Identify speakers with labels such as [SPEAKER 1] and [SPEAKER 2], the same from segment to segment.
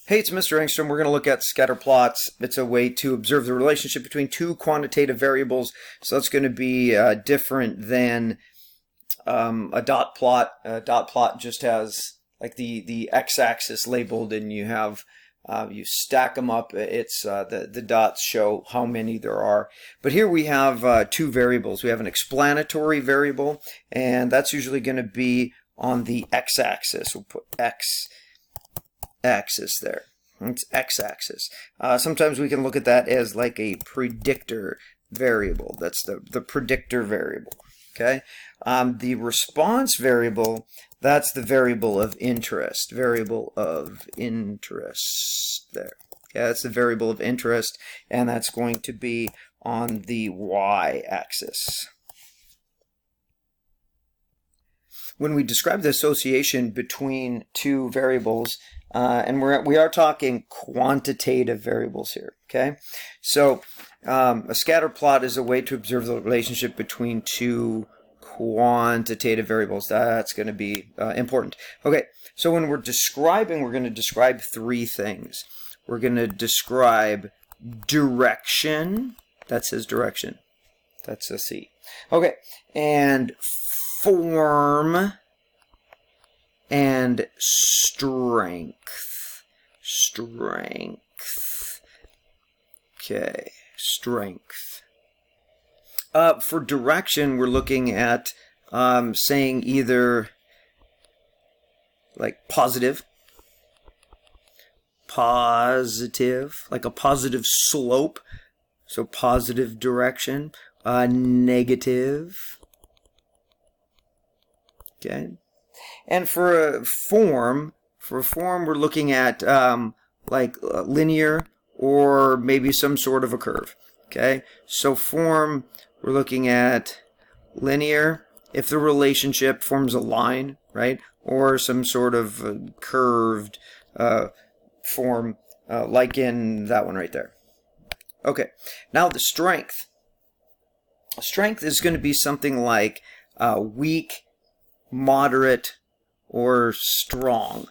[SPEAKER 1] Hey, it's Mr. Engstrom. We're going to look at scatter plots. It's a way to observe the relationship between two quantitative variables. So it's going to be different than a dot plot. A dot plot just has like the x-axis labeled, and you have you stack them up. It's the dots show how many there are. But here we have two variables. We have an explanatory variable, and that's usually going to be on the x-axis. We'll put x-axis there. It's x-axis. Sometimes we can look at that as like a predictor variable. That's the predictor variable. Okay. The response variable, that's the variable of interest. Variable of interest there. Okay, that's the variable of interest, and that's going to be on the y-axis. When we describe the association between two variables, and we are talking quantitative variables here, okay? So a scatter plot is a way to observe the relationship between two quantitative variables. That's going to be important. Okay, so when we're going to describe three things. We're going to describe direction. That says direction. That's a C. Okay, and form and strength. Okay, strength. For direction, we're looking at saying either like positive, like a positive slope, so positive direction, negative. Okay, and for a form, we're looking at like linear or maybe some sort of a curve. Okay, so form, we're looking at linear if the relationship forms a line, right, or some sort of curved form, like in that one right there. Okay, now the strength. Strength is going to be something like weak, moderate, or strong.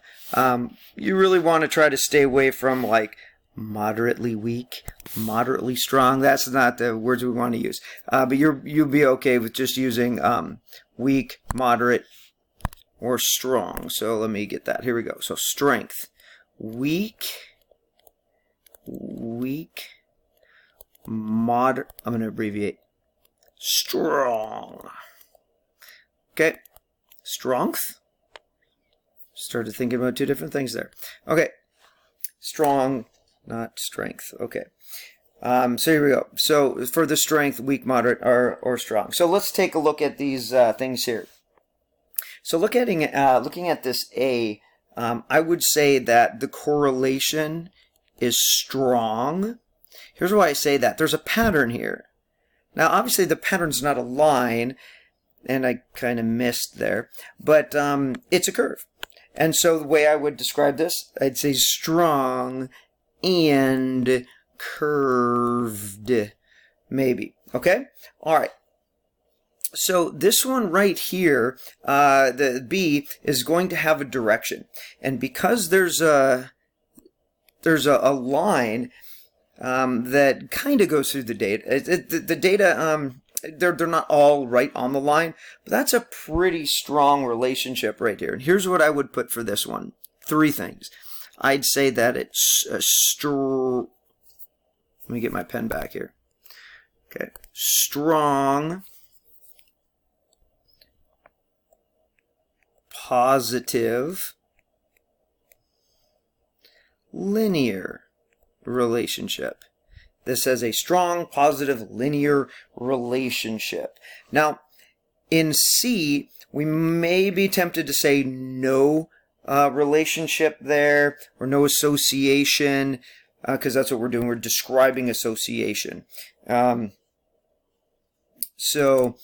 [SPEAKER 1] You really want to try to stay away from like moderately weak, moderately strong. That's not the words we want to use. But you'll be okay with just using weak, moderate, or strong. So let me get that. Here we go. So strength. Weak, moderate. I'm going to abbreviate. Strong. Okay. Strength. Started thinking about two different things there. Okay. Strong, not strength. Okay. So here we go. So for the strength, weak, moderate, or strong. So let's take a look at these things here. So looking at this A, I would say that the correlation is strong. Here's why I say that. There's a pattern here. Now, obviously, the pattern's not a line, and I kind of missed there, but it's a curve. And so the way I would describe this, I'd say strong and curved, maybe. Okay? All right. So this one right here, the B, is going to have a direction. And because there's a line that kind of goes through the data, the data, they're not all right on the line, but that's a pretty strong relationship right here. And here's what I would put for this one. Three things. I'd say that it's let me get my pen back here. Okay. Strong, positive, linear relationship. This has a strong, positive, linear relationship. Now, in C, we may be tempted to say no relationship there, or no association, because that's what we're doing. We're describing association. So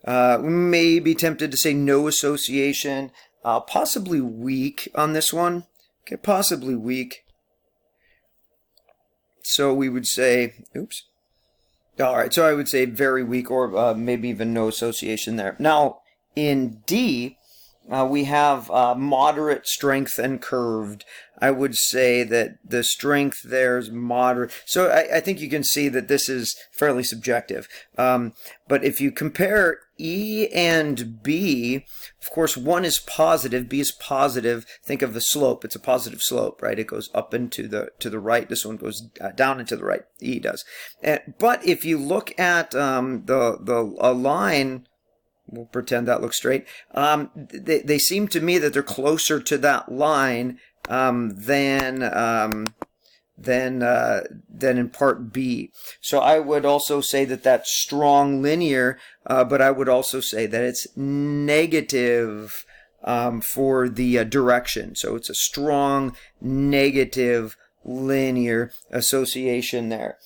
[SPEAKER 1] we may be tempted to say no association, possibly weak on this one. Okay, possibly weak. So we would say, oops. All right, so I would say very weak, or maybe even no association there. Now, in D, we have moderate strength and curved. I would say that the strength there is moderate. So I think you can see that this is fairly subjective. But if you compare E and B, of course, one is positive, B is positive. Think of the slope. It's a positive slope, right? It goes up and to the right. This one goes down and to the right. E does. But if you look at a line, we'll pretend that looks straight. They seem to me that they're closer to that line than in part B. So I would also say that that's strong linear, but I would also say that it's negative for the direction. So it's a strong negative linear association there.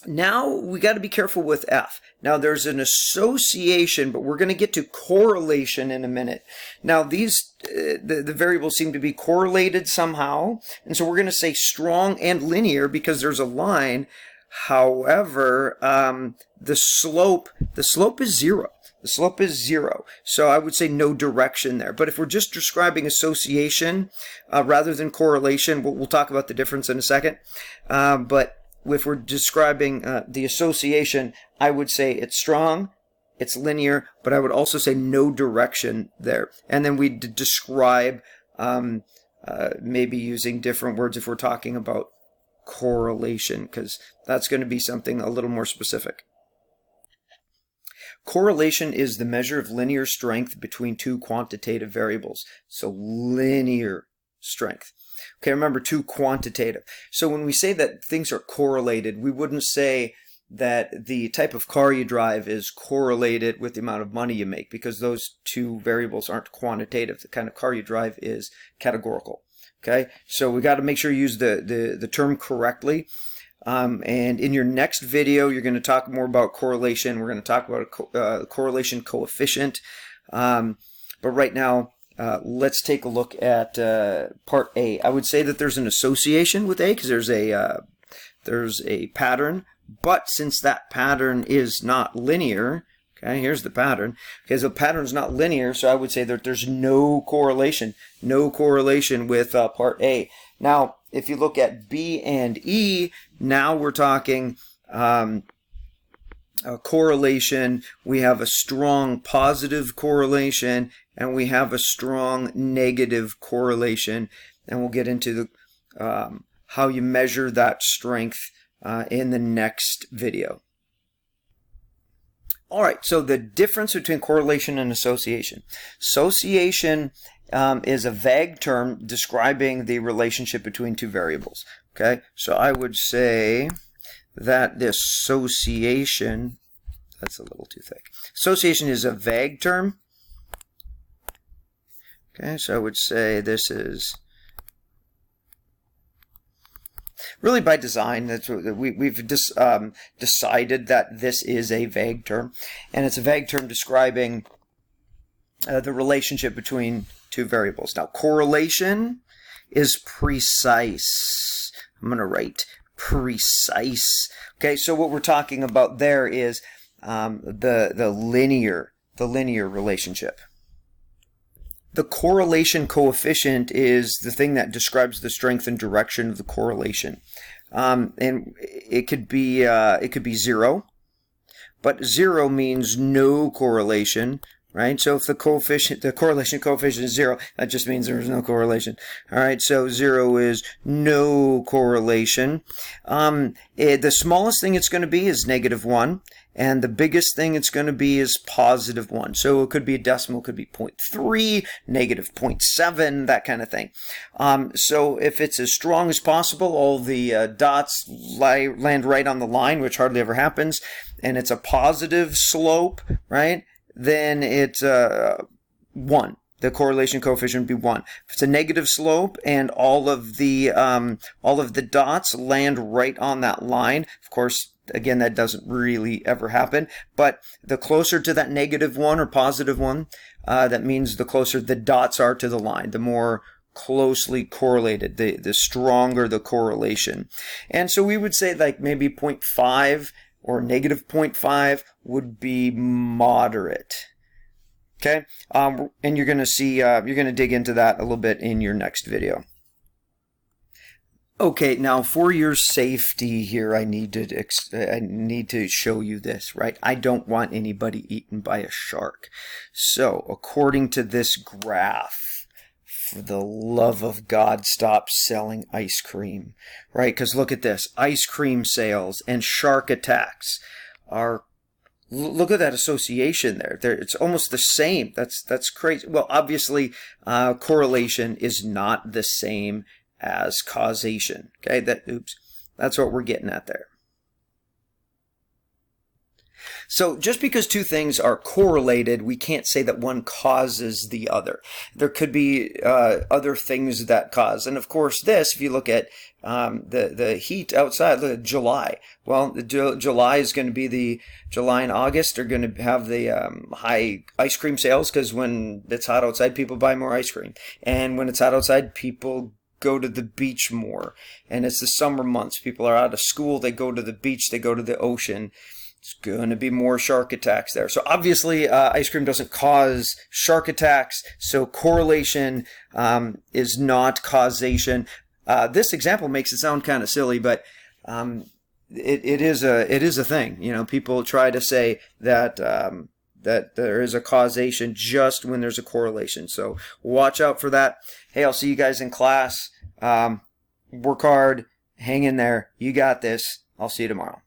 [SPEAKER 1] Now we got to be careful with F. Now there's an association, but we're going to get to correlation in a minute. Now these the variables seem to be correlated somehow, and so we're going to say strong and linear because there's a line. However, the slope is 0. The slope is 0. So I would say no direction there. But if we're just describing association rather than correlation, we'll talk about the difference in a second. But if we're describing the association, I would say it's strong, it's linear, but I would also say no direction there. And then we describe maybe using different words if we're talking about correlation, because that's going to be something a little more specific. Correlation is the measure of linear strength between two quantitative variables. So linear strength. Okay, remember, two quantitative. So when we say that things are correlated, we wouldn't say that the type of car you drive is correlated with the amount of money you make, because those two variables aren't quantitative. The kind of car you drive is categorical. Okay, so we got to make sure you use the term correctly. And in your next video, you're going to talk more about correlation. We're going to talk about a correlation coefficient. But right now, let's take a look at part A. I would say that there's an association with A because there's a pattern, but since that pattern is not linear, okay, here's the pattern. Okay, so the pattern is not linear, so I would say that there's no correlation with part A. Now, if you look at B and E, now we're talking correlation. We have a strong positive correlation, and we have a strong negative correlation, and we'll get into the how you measure that strength in the next video. All right, so the difference between correlation and association. Association is a vague term describing the relationship between two variables. Okay, so I would say that the association, that's a little too thick. Association is a vague term. Okay, so I would say this is really by design. That's what we've decided that this is a vague term, and it's a vague term describing the relationship between two variables. Now, correlation is precise. I'm going to write precise. Okay, so what we're talking about there is the linear relationship. The correlation coefficient is the thing that describes the strength and direction of the correlation, and it could be 0, but 0 means no correlation, right? So if the correlation coefficient is 0, that just means there is no correlation. All right, so 0 is no correlation. The smallest thing it's going to be is -1. And the biggest thing it's going to be is +1. So it could be a decimal, it could be 0.3, -0.7, that kind of thing. So if it's as strong as possible, all the dots land right on the line, which hardly ever happens, and it's a positive slope, right? Then it's 1. The correlation coefficient would be 1. If it's a negative slope and all of the dots land right on that line, of course, again, that doesn't really ever happen, but the closer to that -1 or +1, that means the closer the dots are to the line, the more closely correlated, the stronger the correlation. And so we would say like maybe 0.5 or -0.5 would be moderate. Okay, and you're going to see, you're going to dig into that a little bit in your next video. Okay, now for your safety here, I need to show you this, right? I don't want anybody eaten by a shark. So, according to this graph, for the love of God, stop selling ice cream, right? Because look at this, ice cream sales and shark attacks are, look at that association there. It's almost the same. That's crazy. Well, obviously, correlation is not the same as causation. Okay, that's what we're getting at there. So just because two things are correlated, we can't say that one causes the other. There could be other things that cause. And of course this, if you look at the heat outside, look at July. Well, July is going to be July and August are going to have the high ice cream sales, because when it's hot outside, people buy more ice cream. And when it's hot outside, people go to the beach more. And it's the summer months. People are out of school. They go to the beach. They go to the ocean. It's going to be more shark attacks there. So obviously, ice cream doesn't cause shark attacks. So correlation is not causation. This example makes it sound kind of silly, but it is a thing. You know, people try to say that that there is a causation just when there's a correlation. So watch out for that. Hey, I'll see you guys in class. Work hard. Hang in there. You got this. I'll see you tomorrow.